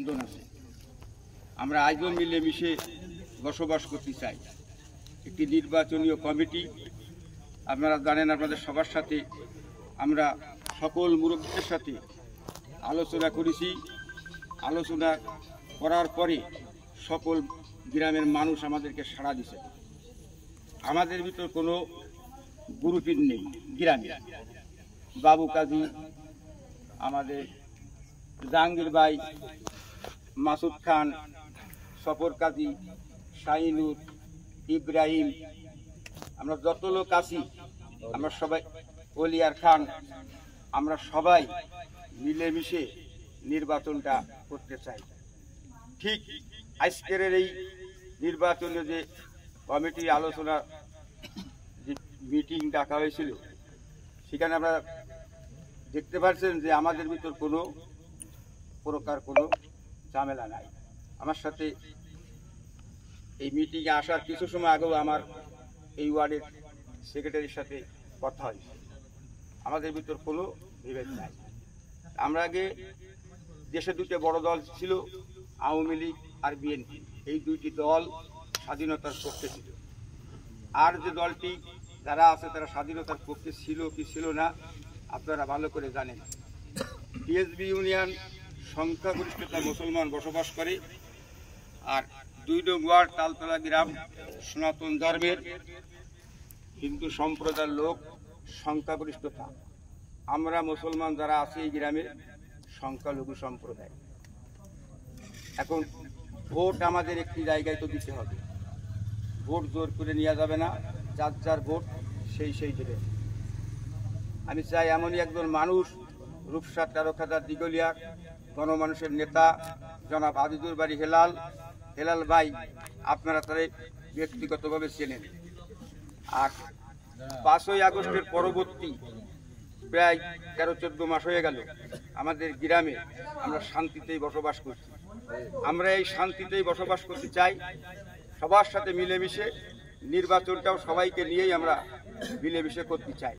বন্ধন আছে। আমরা আজও মিলেমিশে বসবাস করতে চাই। একটি নির্বাচনীয় কমিটি আপনারা জানেন, আপনাদের সবার সাথে আমরা সকল মুরব্বীদের সাথে আলোচনা করেছি। আলোচনা করার পরে সকল গ্রামের মানুষ আমাদেরকে সাড়া দিছে। আমাদের ভিতর কোনো গ্রুপিং নেই। গ্রামে বাবু কাজী, আমাদের জাহাঙ্গীর ভাই, মাসুদ খান, সফর কাজী, শাহিনুর, ইব্রাহিম, আমরা যত লোক আছি আমরা সবাই, ওলিয়ার খান, আমরা সবাই মিলেমিশে নির্বাচনটা করতে চাই। ঠিক আজকের এই নির্বাচনে যে কমিটি আলোচনা যে মিটিং ডাকা হয়েছিল, সেখানে আমরা দেখতে পাচ্ছেন যে আমাদের ভিতর কোনো প্রকার কোনো ঝামেলা নাই। আমার সাথে এই মিটিংয়ে আসার কিছু সময় আগেও আমার এই ওয়ার্ডের সেক্রেটারির সাথে কথা হয়েছে। আমাদের ভিতর কোনো বিভেদ নাই। আমরা আগে দেশে দুটো বড় দল ছিল, আওয়ামী লীগ আর বিএনপি। এই দুইটি দল স্বাধীনতার পক্ষে ছিল। আর যে দলটি যারা আছে তারা স্বাধীনতার পক্ষে ছিল কি ছিল না আপনারা ভালো করে জানেন। টিএসবি ইউনিয়ন সংখ্যাগরিষ্ঠতা মুসলমান বসবাস করে, আর 2 নং ওয়ার্ড তালতলা গ্রাম সনাতন ধর্মের হিন্দু সম্প্রদায়ের লোক সংখ্যাগরিষ্ঠতা। আমরা মুসলমান যারা আছি এই গ্রামে সংখ্যালঘু সম্প্রদায়। এখন ভোট আমাদের একটি জায়গায় তো দিতে হবে। ভোট জোর করে নেওয়া যাবে না, যার যার ভোট সেই দেবে। আমি চাই এমনই একজন মানুষ, রূপসার তারকাদার দিগলিয়া গণমানুষের নেতা জনাব আজিজুর বাড়ি হেলাল ভাই, আপনারা তারা ব্যক্তিগতভাবে চেনেন। আর 5ই আগস্টের পরবর্তী প্রায় 13-14 মাস হয়ে গেল আমাদের গ্রামে আমরা শান্তিতেই বসবাস করছি। আমরা এই শান্তিতেই বসবাস করতে চাই, সবার সাথে মিলেমিশে। নির্বাচনটাও সবাইকে নিয়েই আমরা মিলেমিশে করতে চাই।